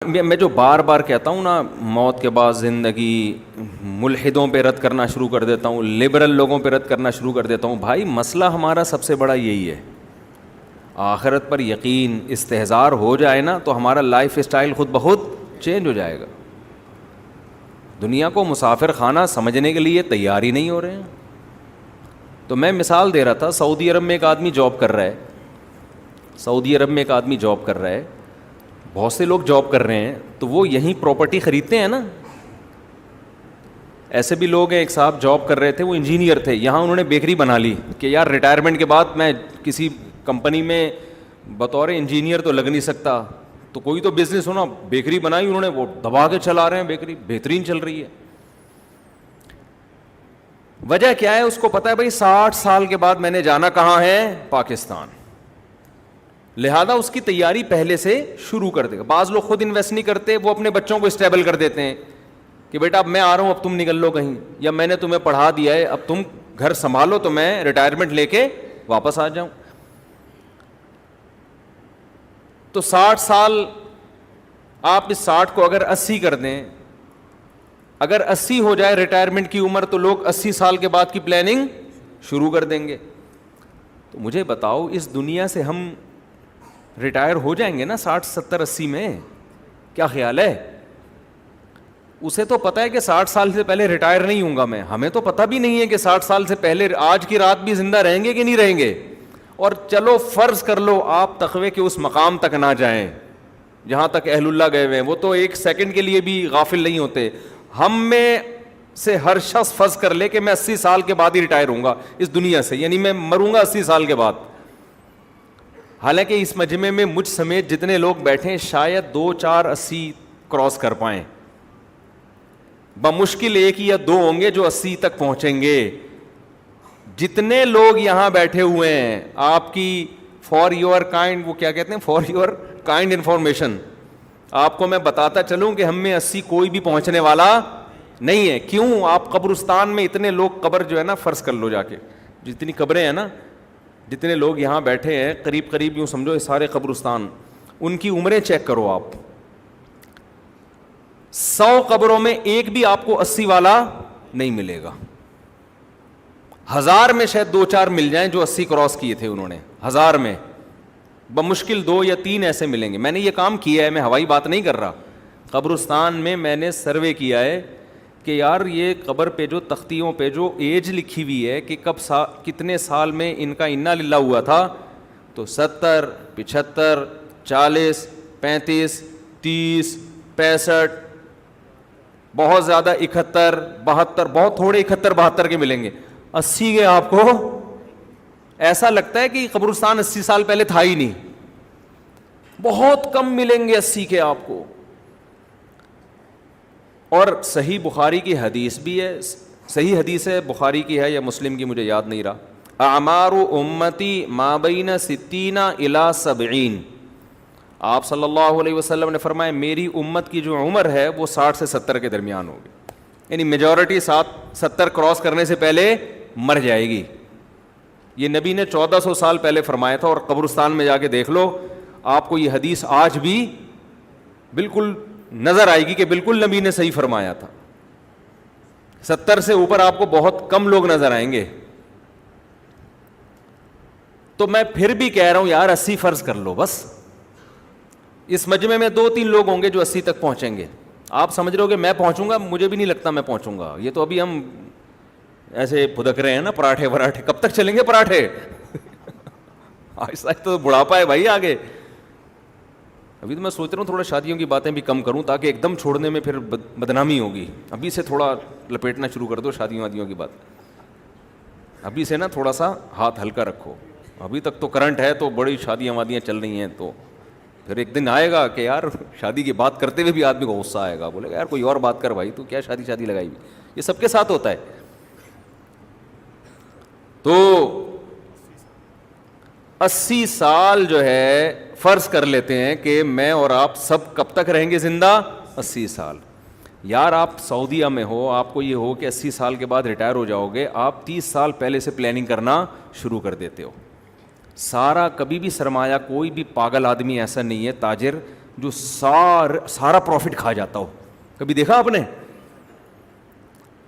میں جو بار بار کہتا ہوں نا، موت کے بعد زندگی، ملحدوں پہ رد کرنا شروع کر دیتا ہوں، لبرل لوگوں پہ رد کرنا شروع کر دیتا ہوں. بھائی مسئلہ ہمارا سب سے بڑا یہی ہے، آخرت پر یقین استحضار ہو جائے نا تو ہمارا لائف اسٹائل خود بخود چینج ہو جائے گا. دنیا کو مسافر خانہ سمجھنے کے لیے تیار ہی نہیں ہو رہے ہیں. تو میں مثال دے رہا تھا، سعودی عرب میں ایک آدمی جاب کر رہا ہے، سعودی عرب میں ایک آدمی جاب کر رہا ہے، بہت سے لوگ جاب کر رہے ہیں، تو وہ یہیں پراپرٹی خریدتے ہیں نا. ایسے بھی لوگ ہیں، ایک صاحب جاب کر رہے تھے، وہ انجینئر تھے، یہاں انہوں نے بیکری بنا لی کہ یار ریٹائرمنٹ کے بعد میں کسی کمپنی میں بطور انجینئر تو لگ نہیں سکتا، تو کوئی تو بزنس ہونا. بیکری بنائی انہوں نے، وہ دبا کے چلا رہے ہیں، بیکری بہترین چل رہی ہے. وجہ کیا ہے؟ اس کو پتا ہے بھائی 60 سال کے بعد میں نے جانا کہاں ہے؟ پاکستان. لہذا اس کی تیاری پہلے سے شروع کر دے گا. بعض لوگ خود انویسٹ نہیں کرتے، وہ اپنے بچوں کو اسٹیبل کر دیتے ہیں کہ بیٹا اب میں آ رہا ہوں، اب تم نکل لو کہیں، یا میں نے تمہیں پڑھا دیا ہے، اب تم گھر سنبھالو تو میں ریٹائرمنٹ لے کے واپس آ جاؤں. تو 60 سال، آپ اس 60 کو اگر 80 کر دیں، اگر 80 ہو جائے ریٹائرمنٹ کی عمر، تو لوگ 80 سال کے بعد کی پلاننگ شروع کر دیں گے. تو مجھے بتاؤ، اس دنیا سے ہم ریٹائر ہو جائیں گے نا 60 70 80 میں؟ کیا خیال ہے؟ اسے تو پتا ہے کہ 60 سال سے پہلے ریٹائر نہیں ہوں گا میں، ہمیں تو پتہ بھی نہیں ہے کہ 60 سال سے پہلے آج کی رات بھی زندہ رہیں گے کہ نہیں رہیں گے. اور چلو فرض کر لو آپ تقوی کے اس مقام تک نہ جائیں جہاں تک اہل اللہ گئے ہوئے ہیں، وہ تو ایک سیکنڈ کے لیے بھی غافل نہیں ہوتے. ہم میں سے ہر شخص فرض کر لے کہ میں 80 سال کے بعد ہی ریٹائر ہوں گا اس دنیا سے، یعنی میں مروں گا 80 سال کے بعد. حالانکہ اس مجمع میں مجھ سمیت جتنے لوگ بیٹھے شاید 2 4 80 کراس کر پائیں، بمشکل 1 یا 2 ہوں گے جو 80 تک پہنچیں گے. جتنے لوگ یہاں بیٹھے ہوئے ہیں، آپ کی فار یور کائنڈ، وہ کیا کہتے ہیں، فار یور کائنڈ انفارمیشن، آپ کو میں بتاتا چلوں کہ ہم میں 80 کوئی بھی پہنچنے والا نہیں ہے. کیوں؟ آپ قبرستان میں اتنے لوگ، قبر جو ہے نا، فرض کر لو جا کے جتنی قبریں ہیں نا، جتنے لوگ یہاں بیٹھے ہیں، قریب قریب یوں سمجھو یہ سارے قبرستان، ان کی عمریں چیک کرو آپ. 100 قبروں میں ایک بھی آپ کو 80 والا نہیں ملے گا. 1000 میں شاید 2 4 مل جائیں جو 80 کراس کیے تھے انہوں نے، 1000 میں بمشکل 2 یا 3 ایسے ملیں گے. میں نے یہ کام کیا ہے، میں ہوائی بات نہیں کر رہا. قبرستان میں میں نے سروے کیا ہے کہ یار یہ قبر پہ جو تختیوں پہ جو ایج لکھی ہوئی ہے کہ کتنے سال میں ان کا انا للہ ہوا تھا، تو 70 75 40 35 30 65، بہت زیادہ 71 72، بہت تھوڑے 71 72 کے ملیں گے. 80 کے آپ کو ایسا لگتا ہے کہ قبرستان 80 سال پہلے تھا ہی نہیں. بہت کم ملیں گے 80 کے آپ کو. اور صحیح بخاری کی حدیث بھی ہے، صحیح حدیث ہے، بخاری کی ہے یا مسلم کی، مجھے یاد نہیں رہا. اعمار امتی ما بین 60 الی 70، آپ صلی اللہ علیہ وسلم نے فرمایا میری امت کی جو عمر ہے وہ 60 سے 70 کے درمیان ہوگی، یعنی میجورٹی 70 کراس کرنے سے پہلے مر جائے گی. یہ نبی نے 1400 سال پہلے فرمایا تھا، اور قبرستان میں جا کے دیکھ لو آپ کو یہ حدیث آج بھی بالکل نظر آئے گی کہ بالکل نبی نے صحیح فرمایا تھا. 70 سے اوپر آپ کو بہت کم لوگ نظر آئیں گے. تو میں پھر بھی کہہ رہا ہوں یار 80 فرض کر لو بس. اس مجمع میں 2 3 لوگ ہوں گے جو 80 تک پہنچیں گے. آپ سمجھ رہے ہو کہ میں پہنچوں گا؟ مجھے بھی نہیں لگتا میں پہنچوں گا. یہ تو ابھی ہم ایسے پھدک رہے ہیں نا، پراٹھے وراٹھے. کب تک چلیں گے پراٹھے؟ آہستہ تو بڑھاپا ہے بھائی آگے. ابھی تو میں سوچ رہا ہوں تھوڑا شادیوں کی باتیں بھی کم کروں تاکہ ایک دم چھوڑنے میں پھر بدنامی ہوگی. ابھی سے تھوڑا لپیٹنا شروع کر دو شادیوں وادیوں کی بات. ابھی سے نا تھوڑا سا ہاتھ ہلکا رکھو. ابھی تک تو کرنٹ ہے تو بڑی شادیاں وادیاں چل رہی ہیں، تو پھر ایک دن آئے گا کہ یار شادی کی بات کرتے ہوئے بھی آدمی کو غصہ آئے گا، بولے گا یار کوئی اور بات کر بھائی، تو کیا شادی لگائی ہوئی. یہ سب کے ساتھ ہوتا ہے. تو 80 سال جو ہے فرض کر لیتے ہیں کہ میں اور آپ سب کب تک رہیں گے زندہ؟ 80 سال. یار آپ سعودیہ میں ہو، آپ کو یہ ہو کہ 80 سال کے بعد ریٹائر ہو جاؤ گے، آپ 30 سال پہلے سے پلاننگ کرنا شروع کر دیتے ہو. سارا کبھی بھی سرمایہ، کوئی بھی پاگل آدمی ایسا نہیں ہے تاجر جو سارا پروفٹ کھا جاتا ہو. کبھی دیکھا آپ نے؟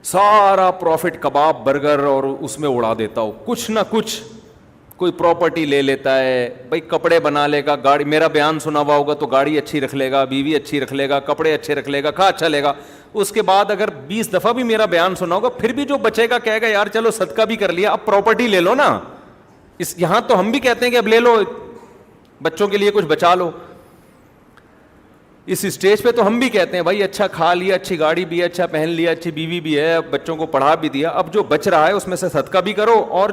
سارا پروفٹ کباب برگر اور اس میں اڑا دیتا ہو. کچھ نہ کچھ کوئی پراپرٹی لے لیتا ہے بھائی, کپڑے بنا لے گا, گاڑی, میرا بیان سنا ہوا ہوگا تو گاڑی اچھی رکھ لے گا, بیوی اچھی رکھ لے گا, کپڑے اچھے رکھ لے گا, کھا اچھا لے گا. اس کے بعد اگر 20 دفعہ بھی میرا بیان سنا ہوگا پھر بھی جو بچے گا کہے گا یار چلو صدقہ بھی کر لیا, اب پراپرٹی لے لو نا. یہاں تو ہم بھی کہتے ہیں کہ اب لے لو, بچوں کے لیے کچھ بچا لو. اس اسٹیج پہ تو ہم بھی کہتے ہیں بھائی اچھا کھا لیا, اچھی گاڑی بھی ہے, اچھا پہن لیا, اچھی بیوی بھی ہے, بچوں کو پڑھا بھی دیا, اب جو بچ رہا ہے اس میں سے صدقہ بھی کرو اور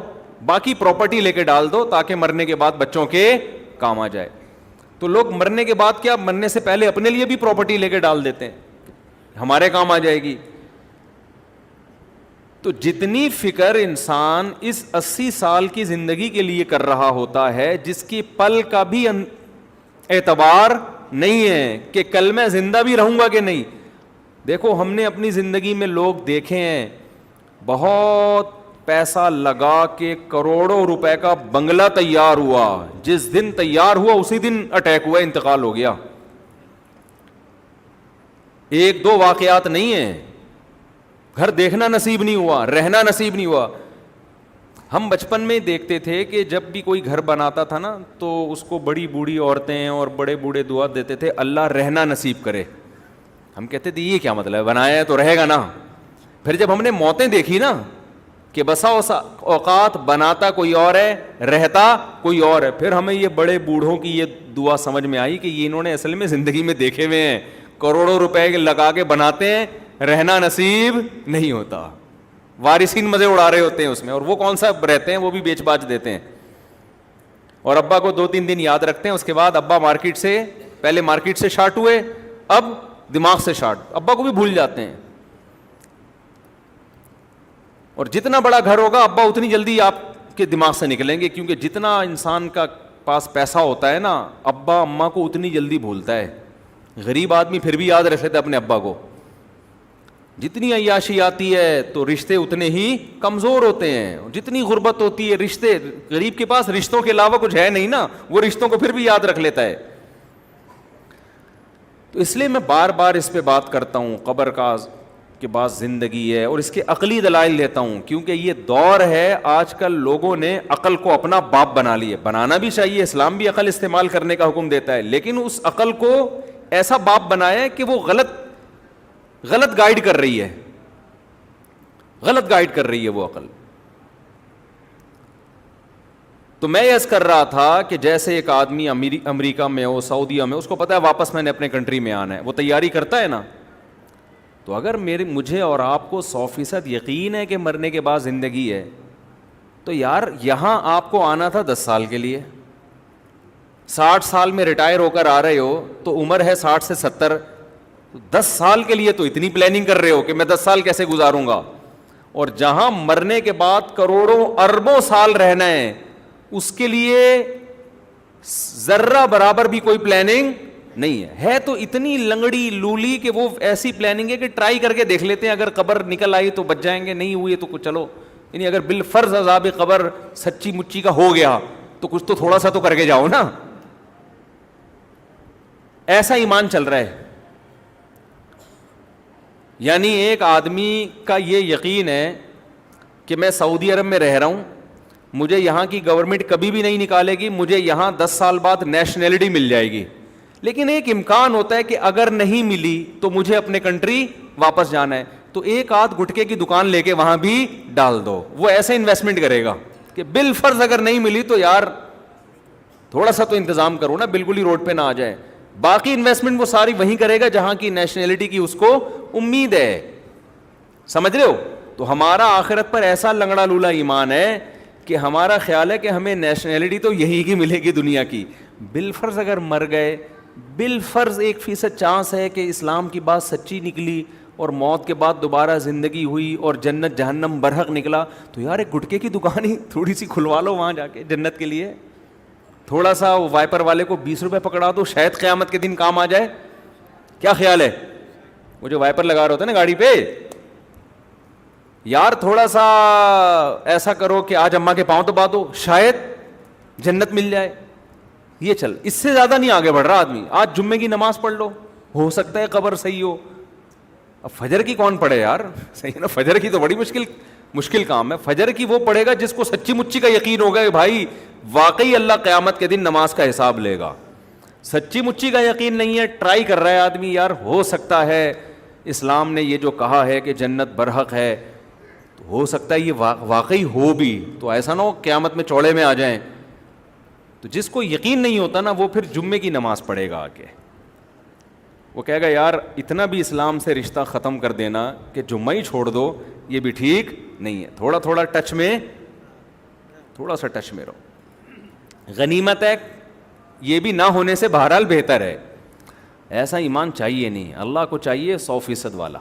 باقی پراپرٹی لے کے ڈال دو تاکہ مرنے کے بعد بچوں کے کام آ جائے. تو لوگ مرنے کے بعد کیا, مرنے سے پہلے اپنے لیے بھی پراپرٹی لے کے ڈال دیتے ہیں, ہمارے کام آ جائے گی. تو جتنی فکر انسان اس 80 سال کی زندگی کے لیے کر رہا ہوتا ہے جس کی پل کا بھی اعتبار نہیں ہے کہ کل میں زندہ بھی رہوں گا کہ نہیں. دیکھو ہم نے اپنی زندگی میں لوگ دیکھے ہیں بہت پیسہ لگا کے کروڑوں روپے کا بنگلہ تیار ہوا, جس دن تیار ہوا اسی دن اٹیک ہوا, انتقال ہو گیا. ایک دو واقعات نہیں ہیں, گھر دیکھنا نصیب نہیں ہوا, رہنا نصیب نہیں ہوا. ہم بچپن میں دیکھتے تھے کہ جب بھی کوئی گھر بناتا تھا نا تو اس کو بڑی بوڑھی عورتیں اور بڑے بوڑھے دعا دیتے تھے اللہ رہنا نصیب کرے. ہم کہتے تھے یہ کیا مطلب ہے, بنایا ہے تو رہے گا نا. پھر جب ہم نے موتیں دیکھی نا کہ بسا اوقات بناتا کوئی اور ہے, رہتا کوئی اور ہے, پھر ہمیں یہ بڑے بوڑھوں کی یہ دعا سمجھ میں آئی کہ یہ انہوں نے اصل میں زندگی میں دیکھے ہوئے ہیں, کروڑوں روپے لگا کے بناتے ہیں, رہنا نصیب نہیں ہوتا, وارثین مزے اڑا رہے ہوتے ہیں اس میں, اور وہ کون سا رہتے ہیں, وہ بھی بیچ باچ دیتے ہیں. اور ابا کو 2-3 دن یاد رکھتے ہیں, اس کے بعد ابا مارکیٹ سے, پہلے مارکیٹ سے شارٹ ہوئے, اب دماغ سے شارٹ, ابا کو بھی بھول جاتے ہیں. اور جتنا بڑا گھر ہوگا ابا اتنی جلدی آپ کے دماغ سے نکلیں گے, کیونکہ جتنا انسان کا پاس پیسہ ہوتا ہے نا ابا اماں کو اتنی جلدی بھولتا ہے. غریب آدمی پھر بھی یاد رکھ لیتا ہے اپنے ابا کو. جتنی عیاشی آتی ہے تو رشتے اتنے ہی کمزور ہوتے ہیں, جتنی غربت ہوتی ہے رشتے, غریب کے پاس رشتوں کے علاوہ کچھ ہے نہیں نا, وہ رشتوں کو پھر بھی یاد رکھ لیتا ہے. تو اس لیے میں بار بار اس پہ بات کرتا ہوں, قبر کا کے بعد زندگی ہے, اور اس کے عقلی دلائل لیتا ہوں, کیونکہ یہ دور ہے آج کل لوگوں نے عقل کو اپنا باپ بنا لیے. بنانا بھی چاہیے, اسلام بھی عقل استعمال کرنے کا حکم دیتا ہے, لیکن اس عقل کو ایسا باپ بنایا ہے کہ وہ غلط گائیڈ کر رہی ہے, غلط گائیڈ کر رہی ہے وہ عقل. تو میں یس کر رہا تھا کہ جیسے ایک آدمی امریکہ میں ہو, سعودیہ میں, اس کو پتا ہے واپس میں نے اپنے کنٹری میں آنا ہے, وہ تیاری کرتا ہے نا. تو اگر مجھے اور آپ کو 100% یقین ہے کہ مرنے کے بعد زندگی ہے, تو یار یہاں آپ کو آنا تھا 10 سال کے لیے, 60 سال میں ریٹائر ہو کر آ رہے ہو تو عمر ہے 60 سے 70, 10 سال کے لیے تو اتنی پلاننگ کر رہے ہو کہ میں 10 سال کیسے گزاروں گا. اور جہاں مرنے کے بعد کروڑوں اربوں سال رہنا ہے اس کے لیے ذرہ برابر بھی کوئی پلاننگ نہیں ہے. تو اتنی لنگڑی لولی کہ وہ ایسی پلاننگ ہے کہ ٹرائی کر کے دیکھ لیتے ہیں, اگر قبر نکل آئی تو بچ جائیں گے, نہیں ہوئی تو کچھ چلو, یعنی اگر بالفرض عذاب قبر سچی مچی کا ہو گیا تو کچھ تو تھوڑا سا تو کر کے جاؤ نا. ایسا ایمان چل رہا ہے. یعنی ایک آدمی کا یہ یقین ہے کہ میں سعودی عرب میں رہ رہا ہوں, مجھے یہاں کی گورنمنٹ کبھی بھی نہیں نکالے گی, مجھے یہاں 10 سال بعد نیشنلٹی مل جائے گی, لیکن ایک امکان ہوتا ہے کہ اگر نہیں ملی تو مجھے اپنے کنٹری واپس جانا ہے, تو ایک آدھ گٹکے کی دکان لے کے وہاں بھی ڈال دو. وہ ایسے انویسٹمنٹ کرے گا کہ بالفرض اگر نہیں ملی تو یار تھوڑا سا تو انتظام کرو نا, بالکل ہی روڈ پہ نہ آ جائے. باقی انویسٹمنٹ وہ ساری وہیں کرے گا جہاں کی نیشنلٹی کی اس کو امید ہے. سمجھ رہے ہو؟ تو ہمارا آخرت پر ایسا لنگڑا لولا ایمان ہے کہ ہمارا خیال ہے کہ ہمیں نیشنلٹی تو یہی کی ملے گی دنیا کی. بالفرض اگر مر گئے, بالفرض 1% چانس ہے کہ اسلام کی بات سچی نکلی اور موت کے بعد دوبارہ زندگی ہوئی اور جنت جہنم برحق نکلا, تو یار ایک گٹکے کی دکان ہی تھوڑی سی کھلوا لو وہاں جا کے جنت کے لیے. تھوڑا سا وائپر والے کو 20 روپے پکڑا دو, شاید قیامت کے دن کام آ جائے. کیا خیال ہے؟ وہ جو وائپر لگا رہا ہوتا ہے نا گاڑی پہ, یار تھوڑا سا ایسا کرو کہ آج اماں کے پاؤں دبا دو, شاید جنت مل جائے. یہ چل, اس سے زیادہ نہیں آگے بڑھ رہا آدمی. آج جمعے کی نماز پڑھ لو, ہو سکتا ہے قبر صحیح ہو. اب فجر کی کون پڑھے یار, صحیح ہے نا, فجر کی تو بڑی مشکل کام ہے. فجر کی وہ پڑھے گا جس کو سچی مچی کا یقین ہوگا کہ بھائی واقعی اللہ قیامت کے دن نماز کا حساب لے گا. سچی مچی کا یقین نہیں ہے, ٹرائی کر رہا ہے آدمی, یار ہو سکتا ہے اسلام نے یہ جو کہا ہے کہ جنت برحق ہے, تو ہو سکتا ہے یہ واقعی ہو بھی, تو ایسا نہ ہو قیامت میں چوڑے میں آ جائیں. تو جس کو یقین نہیں ہوتا نا, وہ پھر جمعے کی نماز پڑھے گا آ کے, وہ کہے گا یار اتنا بھی اسلام سے رشتہ ختم کر دینا کہ جمعہ ہی چھوڑ دو, یہ بھی ٹھیک نہیں ہے. تھوڑا تھوڑا ٹچ میں, تھوڑا سا ٹچ میں رہو. غنیمت ہے, یہ بھی نہ ہونے سے بہرحال بہتر ہے. ایسا ایمان چاہیے نہیں, اللہ کو چاہیے 100% والا.